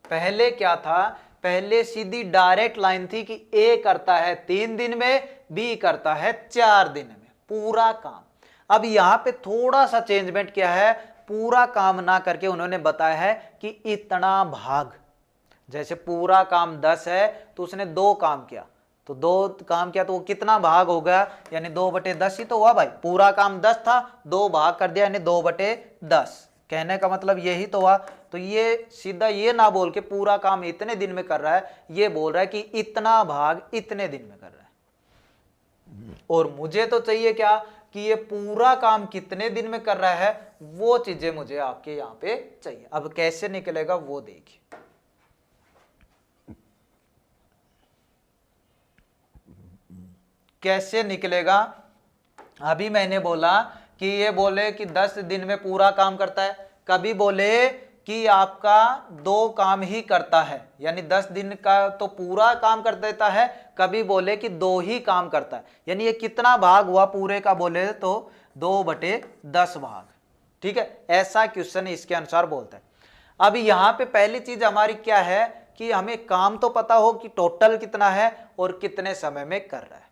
पहले क्या था, पहले सीधी डायरेक्ट लाइन थी कि ए करता है 3 दिन में, बी करता है 4 दिन में पूरा काम। अब यहां पे थोड़ा सा चेंजमेंट क्या है, पूरा काम ना करके उन्होंने बताया है कि इतना भाग, जैसे पूरा काम 10 है तो उसने 2 काम किया, तो 2 काम किया तो वो कितना भाग हो गया, यानी 2/10 ही तो हुआ भाई। पूरा काम 10 था, 2 भाग कर दिया यानी 2/10। कहने का मतलब यही तो हुआ। तो ये सीधा ये ना बोल के पूरा काम इतने दिन में कर रहा है, ये बोल रहा है कि इतना भाग इतने दिन में कर रहा है। और मुझे तो चाहिए क्या कि ये पूरा काम कितने दिन में कर रहा है, वो चीजें मुझे आपके यहां पे चाहिए। अब कैसे निकलेगा वो देखिए। कैसे निकलेगा, अभी मैंने बोला कि ये बोले कि 10 दिन में पूरा काम करता है, कभी बोले कि आपका 2 काम ही करता है, यानी 10 दिन का तो पूरा काम कर देता है, कभी बोले कि 2 ही काम करता है, यानी ये कितना भाग हुआ पूरे का, बोले तो 2/10 भाग। ठीक है, ऐसा क्वेश्चन इसके अनुसार बोलता है। अब यहां पे पहली चीज हमारी क्या है कि हमें काम तो पता हो कि टोटल कितना है और कितने समय में कर रहा है।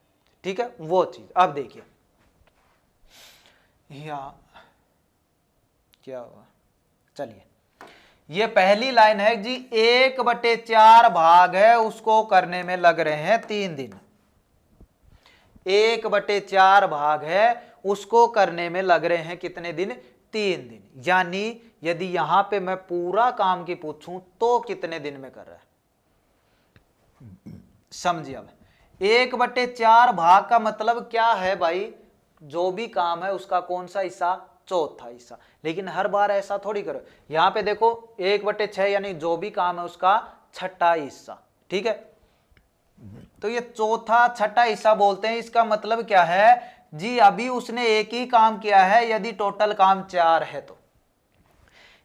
ठीक है, वो चीज अब देखिए या क्या हुआ, चलिए ये पहली लाइन है जी, 1/4 भाग है उसको करने में लग रहे हैं 3 दिन। 1/4 भाग है उसको करने में लग रहे हैं कितने दिन, 3 दिन। यानी यदि यहां पे मैं पूरा काम की पूछूं तो कितने दिन में कर रहा है, समझिए। अब 1/4 भाग का मतलब क्या है भाई, जो भी काम है उसका कौन सा हिस्सा, चौथा हिस्सा। लेकिन हर बार ऐसा थोड़ी करो, यहां पे देखो 1/6 यानी जो भी काम है उसका छठा हिस्सा। ठीक है, तो ये चौथा छठा हिस्सा बोलते हैं। इसका मतलब क्या है जी, अभी उसने एक ही काम किया है यदि टोटल काम 4 है तो,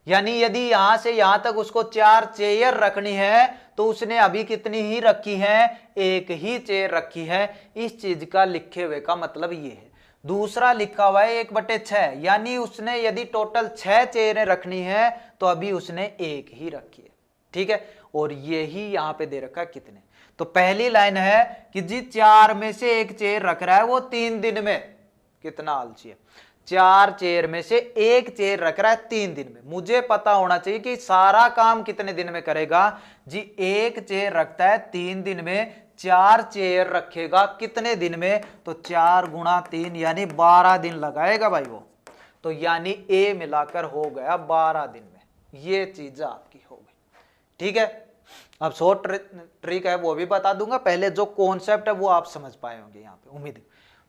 यानी यदि यहां से यहां तक उसको 4 चेयर रखनी है तो उसने अभी कितनी ही रखी है, एक ही चेयर रखी है। इस चीज का लिखे हुए का मतलब ये है। दूसरा लिखा हुआ है 1/6, यानी उसने यदि टोटल 6 चेयरें रखनी है तो अभी उसने एक ही रखी है। ठीक है, और ये ही यहां पे दे रखा है कितने। तो पहली लाइन है कि जी 4 में से एक चेयर रख रहा है वो 3 दिन में, कितना आलसी है, 4 चेयर में से एक चेयर रख रहा है 3 दिन में। मुझे पता होना चाहिए कि सारा काम कितने दिन में करेगा जी। एक चेयर रखता है 3 दिन में, 4 चेयर रखेगा कितने दिन में, तो 4 गुणा 3 यानी 12 दिन लगाएगा भाई वो। तो यानी ए मिलाकर हो गया 12 दिन में। ये चीज आपकी हो गई। ठीक है, अब शॉर्ट ट्रिक है वो भी बता दूंगा, पहले जो कॉन्सेप्ट है वो आप समझ पाए होंगे यहाँ पे, उम्मीद।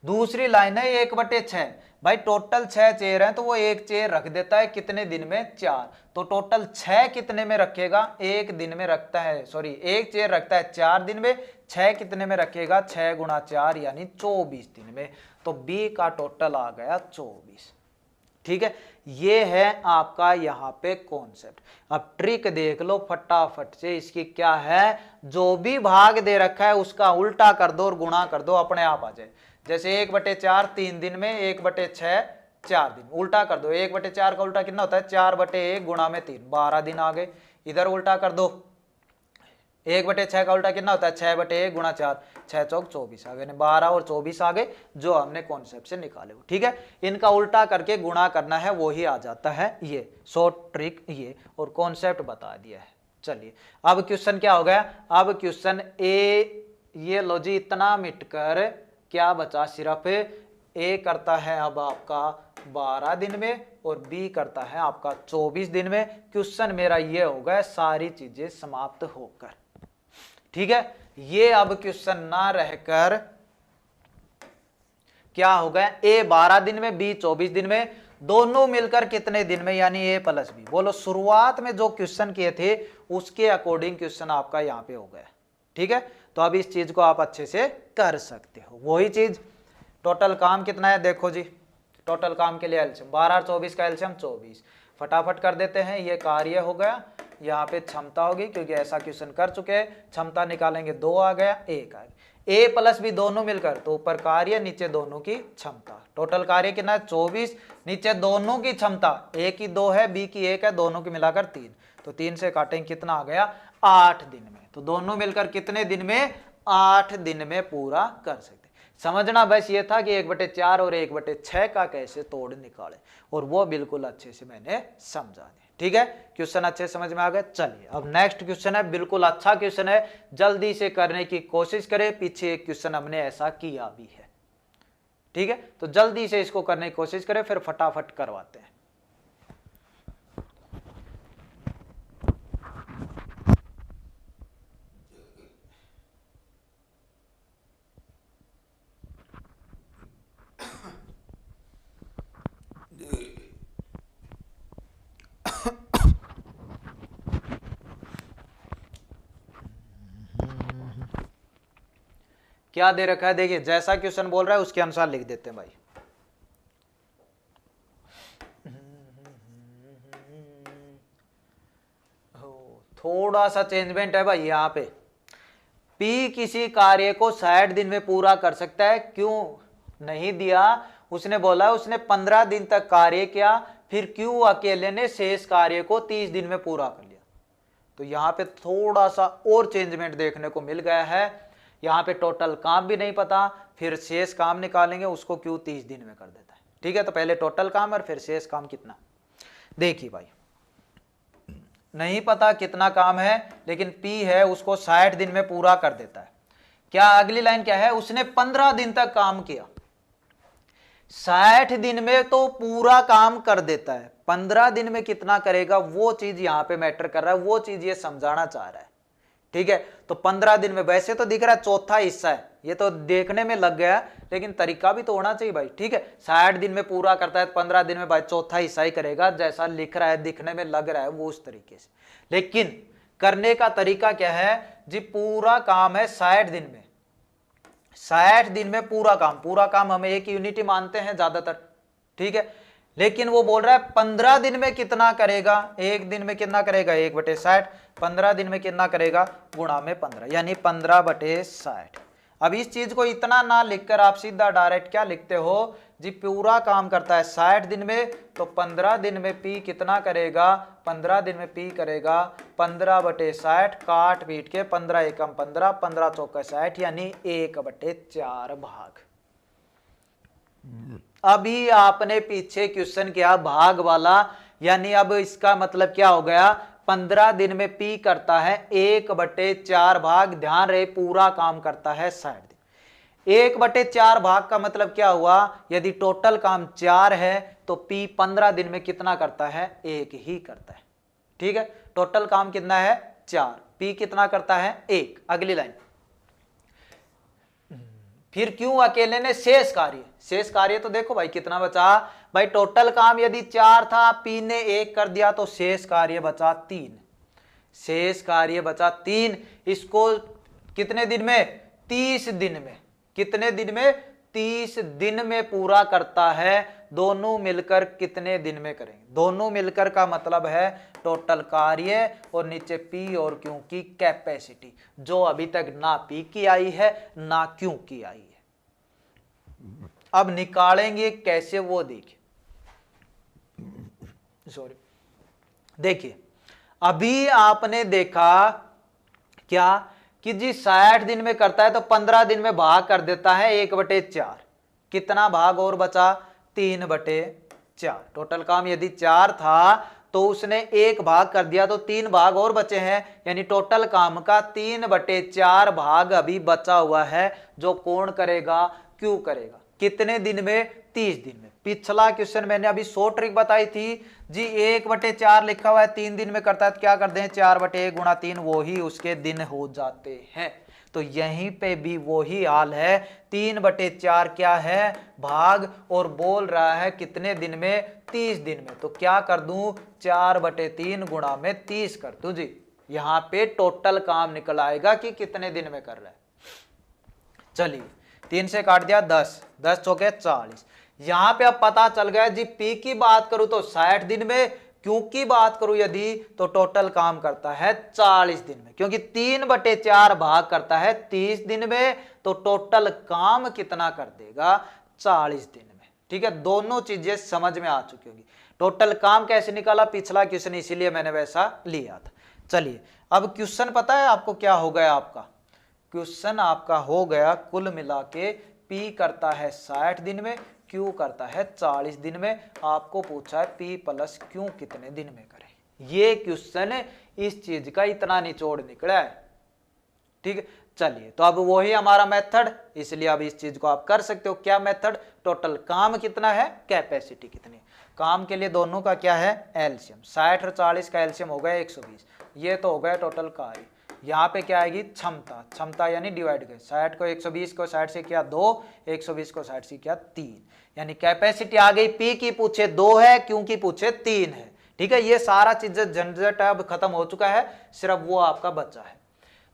दूसरी लाइन है 1/6, भाई टोटल 6 चेयर हैं तो वो एक चेयर रख देता है कितने दिन में, 4। तो टोटल 6 कितने में रखेगा, एक दिन में रखता है, सॉरी एक चेयर रखता है 4 दिन में, 6 कितने में रखेगा, 6 गुणा 4 यानी 24 दिन में। तो बी का टोटल आ गया 24। ठीक है, ये है आपका यहाँ पे कॉन्सेप्ट। अब ट्रिक देख लो फटाफट से इसकी क्या है, जो भी भाग दे रखा है उसका उल्टा कर दो और गुणा कर दो, अपने आप आ जाए। जैसे 1/4 3 दिन में, 1/6 4 दिन, उल्टा कर दो। 1/4 का उल्टा कितना होता है, 4/1 गुणा में 3, 12 दिन आ गए। इधर उल्टा कर दो, 1/6 का उल्टा कितना होता है, 6/1 गुणा 4, 6 चौक 24 आ गए, 12 और 24 आ गए जो हमने कॉन्सेप्ट से निकाले हो। ठीक है, इनका उल्टा करके गुणा करना है, वो ही आ जाता है ये शॉर्ट ट्रिक ये, और कॉन्सेप्ट बता दिया है। चलिए अब क्वेश्चन क्या हो गया, अब क्वेश्चन ए, ये लो जी, इतना मिटकर क्या बचा, सिर्फ ए करता है अब आपका 12 दिन में और बी करता है आपका 24 दिन में। क्वेश्चन मेरा ये हो गया, सारी चीजें समाप्त होकर। ठीक है, ये अब क्वेश्चन ना रहकर क्या हो गया, ए 12 दिन में बी 24 दिन में, दोनों मिलकर कितने दिन में, यानी ए प्लस बी। बोलो शुरुआत में जो क्वेश्चन किए थे उसके अकॉर्डिंग क्वेश्चन आपका यहां पे हो गया। ठीक है, तो अब इस चीज को आप अच्छे से कर सकते हो। वही चीज, टोटल काम कितना है देखो जी, टोटल काम के लिए एलसीएम 12 और 24 का एलसीएम 24, फटाफट कर देते हैं। ये कार्य हो गया, यहाँ पे क्षमता होगी क्योंकि ऐसा क्वेश्चन कर चुके हैं। क्षमता निकालेंगे, 2 आ गया, 1 आ गया, ए प्लस बी दोनों मिलकर, तो ऊपर कार्य नीचे दोनों की क्षमता। टोटल कार्य कितना है 24, नीचे दोनों की क्षमता, ए की 2 है बी की 1 है, दोनों की मिलाकर 3, तो 3 से काटेंगे कितना आ गया, 8 दिन में। तो दोनों मिलकर कितने दिन में, 8 दिन में पूरा कर सकते। समझना बस ये था कि 1/4 और 1/6 का कैसे तोड़ निकाले, और वो बिल्कुल अच्छे से मैंने समझा दिया। ठीक है, क्वेश्चन अच्छे समझ में आ गए। चलिए अब नेक्स्ट क्वेश्चन है, बिल्कुल अच्छा क्वेश्चन है, जल्दी से करने की कोशिश करें, पीछे एक क्वेश्चन हमने ऐसा किया भी है। ठीक है, तो जल्दी से इसको करने की कोशिश करें, फिर फटाफट करवाते हैं। क्या दे रखा है, देखिए जैसा क्वेश्चन बोल रहा है उसके अनुसार लिख देते हैं भाई। थोड़ा सा चेंजमेंट है भाई यहाँ पे। P किसी कार्य को 60 दिन में पूरा कर सकता है, क्यों नहीं दिया, उसने बोला उसने 15 दिन तक कार्य किया, फिर क्यों अकेले ने शेष कार्य को 30 दिन में पूरा कर लिया। तो यहाँ पे थोड़ा सा और चेंजमेंट देखने को मिल गया है। यहाँ पे टोटल काम भी नहीं पता, फिर शेष काम निकालेंगे, उसको क्यों 30 दिन में कर देता है। ठीक है, तो पहले टोटल काम और फिर शेष काम कितना। देखिए भाई, नहीं पता कितना काम है, लेकिन P है उसको 60 दिन में पूरा कर देता है। क्या अगली लाइन क्या है, उसने 15 दिन तक काम किया। 60 दिन में तो पूरा काम कर देता है, 15 दिन में कितना करेगा वो चीज यहां पे मैटर कर रहा है, वो चीज ये समझाना चाह रहा है। ठीक है, तो 15 दिन में वैसे तो दिख रहा है चौथा हिस्सा है, ये तो देखने में लग गया, लेकिन तरीका भी तो होना चाहिए भाई। ठीक है, 60 दिन में पूरा करता है, 15 दिन में भाई चौथा हिस्सा ही करेगा, जैसा लिख रहा है दिखने में लग रहा है वो उस तरीके से। लेकिन करने का तरीका क्या है जी, पूरा काम है 60 दिन में, 60 दिन में पूरा काम हम एक यूनिट मानते हैं ज्यादातर। ठीक है, लेकिन वो बोल रहा है 15 दिन में कितना करेगा, एक दिन में कितना करेगा 1/60, 15 दिन में कितना करेगा गुणा में 15, यानी 15/60। अब इस चीज को इतना ना लिखकर आप सीधा डायरेक्ट क्या लिखते हो जी, पूरा काम करता है 60 दिन में, तो 15 दिन में P कितना करेगा, 15 दिन में P करेगा 15/60, काट पीट के 15 एकम 15, 15 चौका 60, यानी 1/4 भाग। अभी आपने पीछे क्वेश्चन किया भाग वाला, यानी अब इसका मतलब क्या हो गया, 15 दिन में P करता है 1/4 भाग। ध्यान रहे पूरा काम करता है 60 दिन। 1/4 भाग का मतलब क्या हुआ, यदि टोटल काम 4 है तो P 15 दिन में कितना करता है, 1 ही करता है। ठीक है, टोटल काम कितना है 4, P कितना करता है 1। अगली लाइन, फिर क्यों अकेले ने शेष कार्य तो देखो भाई कितना बचा, भाई टोटल काम यदि 4 था, P ने 1 कर दिया तो शेष कार्य बचा 3, शेष कार्य बचा 3। इसको कितने दिन में, 30 दिन में, कितने दिन में 30 दिन में पूरा करता है। दोनों मिलकर कितने दिन में करेंगे, दोनों मिलकर का मतलब है टोटल कार्य और नीचे P और Q की कैपेसिटी, जो अभी तक ना P की आई है ना Q की आई है। अब निकालेंगे कैसे वो देखिए, सॉरी देखिए, अभी आपने देखा क्या कि जी 60 दिन में करता है तो 15 दिन में भाग कर देता है 1/4, कितना भाग और बचा 3/4। टोटल काम यदि 4 था तो उसने 1 भाग कर दिया तो 3 भाग और बचे हैं, यानी टोटल काम का 3/4 भाग अभी बचा हुआ है, जो कौन करेगा, क्यों करेगा। कितने दिन में, 30 दिन में। पिछला क्वेश्चन मैंने अभी 100 ट्रिक बताई थी जी, 1/4 लिखा हुआ है 3 दिन में करता है तो क्या करते हैं 4/1 गुणा 3, वो ही उसके दिन हो जाते हैं। तो यहीं पे भी वही हाल है, 3/4 क्या है भाग, और बोल रहा है कितने दिन में, 30 दिन में। तो क्या कर दूं, 4/3 गुणा में 30 कर दूं जी। यहां पे टोटल काम निकल आएगा कि कितने दिन में कर रहा है। चलिए 3 से काट दिया 10, 10 चौके 40। यहां पे अब पता चल गया जी, P की बात करूं तो 60 दिन में, Q की बात करूं यदि तो टोटल काम करता है 40 दिन में, क्योंकि 3/4 भाग करता है 30 दिन में, तो टोटल काम कितना कर देगा 40 दिन में। ठीक है, दोनों चीजें समझ में आ चुकी होगी। टोटल काम कैसे निकाला, पिछला क्वेश्चन इसीलिए मैंने वैसा लिया था। चलिए अब क्वेश्चन पता है आपको क्या हो गया, आपका क्वेश्चन आपका हो गया कुल मिला के P करता है 60 दिन में, Q करता है 40 दिन में। आपको पूछा है P + Q कितने दिन में करें। ये क्वेश्चन इस चीज का इतना निचोड़ निकला है। ठीक है, चलिए तो अब वही हमारा मेथड, इसलिए अब इस चीज को आप कर सकते हो। क्या मेथड? टोटल काम कितना है, कैपेसिटी कितनी। काम के लिए दोनों का क्या है, एलसीएम। 60 और 40 का एलसीएम हो गया 120, ये तो हो गया टोटल कार्य। यहाँ पे क्या आएगी, क्षमता। क्षमता यानी डिवाइड कर 60 को 120 को 60 से किया 2, 120 को 60 से किया 3, यानी कैपेसिटी आ गई। पी की पूछे 2 है, क्यू की पूछे 3 है। ठीक है, ये सारा चीज झंझट अब खत्म हो चुका है, सिर्फ वो आपका बचा है।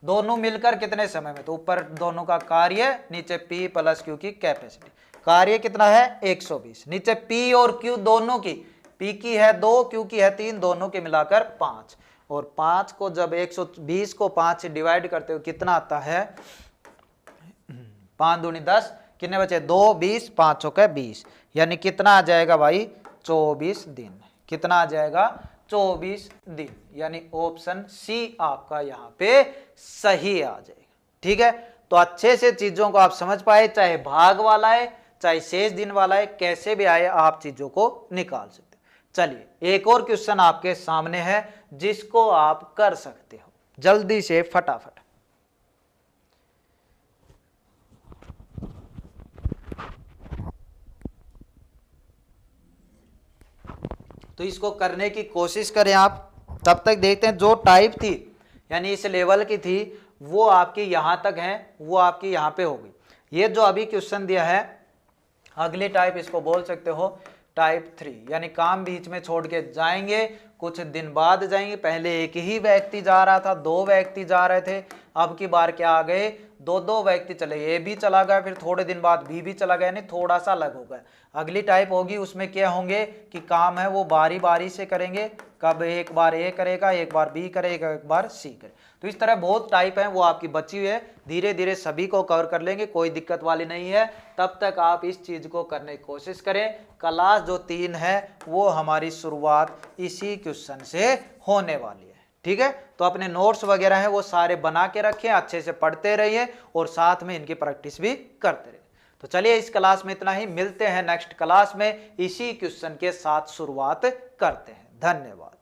दोनों मिलकर कितने समय में, तो ऊपर दोनों का कार्य, नीचे P प्लस Q की कैपेसिटी। कार्य कितना है 120, नीचे P और Q दोनों की, P की है 2, Q की है 3, दोनों के मिलाकर 5। और 5 को जब 120 को 5 से डिवाइड करते हो कितना आता है, 5 दूनी 10, कितने बचे 2, 20, 5 का 20, यानी कितना आ जाएगा भाई 24 दिन। कितना आ जाएगा 24 दिन, यानी ऑप्शन सी आपका यहाँ पे सही आ जाएगा। ठीक है, तो अच्छे से चीजों को आप समझ पाए, चाहे भाग वाला है चाहे शेष दिन वाला है, कैसे भी आए आप चीजों को निकाल सकते। चलिए एक और क्वेश्चन आपके सामने है जिसको आप कर सकते हो जल्दी से फटाफट। तो इसको करने की कोशिश करें आप, तब तक देखते हैं। जो टाइप थी यानी इस लेवल की थी वो आपकी यहां तक है, वो आपकी यहां पे होगी। ये जो अभी क्वेश्चन दिया है, अगली टाइप इसको बोल सकते हो टाइप 3, यानी काम बीच में छोड़ के जाएंगे, कुछ दिन बाद जाएंगे। पहले एक ही व्यक्ति जा रहा था, 2 व्यक्ति जा रहे थे, अब की बार क्या आ गए, 2 व्यक्ति चले, ए भी चला गया, फिर थोड़े दिन बाद बी भी चला गया, यानी थोड़ा सा अलग होगा। अगली टाइप होगी, उसमें क्या होंगे कि काम है वो बारी बारी से करेंगे, कब एक बार ए करेगा, एक बार बी करेगा, एक बार सी करे। तो इस तरह बहुत टाइप है वो आपकी बची हुई है, धीरे धीरे सभी को कवर कर लेंगे, कोई दिक्कत वाली नहीं है। तब तक आप इस चीज को करने की कोशिश करें। क्लास जो 3 है वो हमारी शुरुआत इसी क्वेश्चन से होने वाली है। ठीक है, तो अपने नोट्स वगैरह हैं वो सारे बना के रखें, अच्छे से पढ़ते रहिए और साथ में इनकी प्रैक्टिस भी करते रहिए। तो चलिए इस क्लास में इतना ही, मिलते हैं नेक्स्ट क्लास में, इसी क्वेश्चन के साथ शुरुआत करते हैं। धन्यवाद।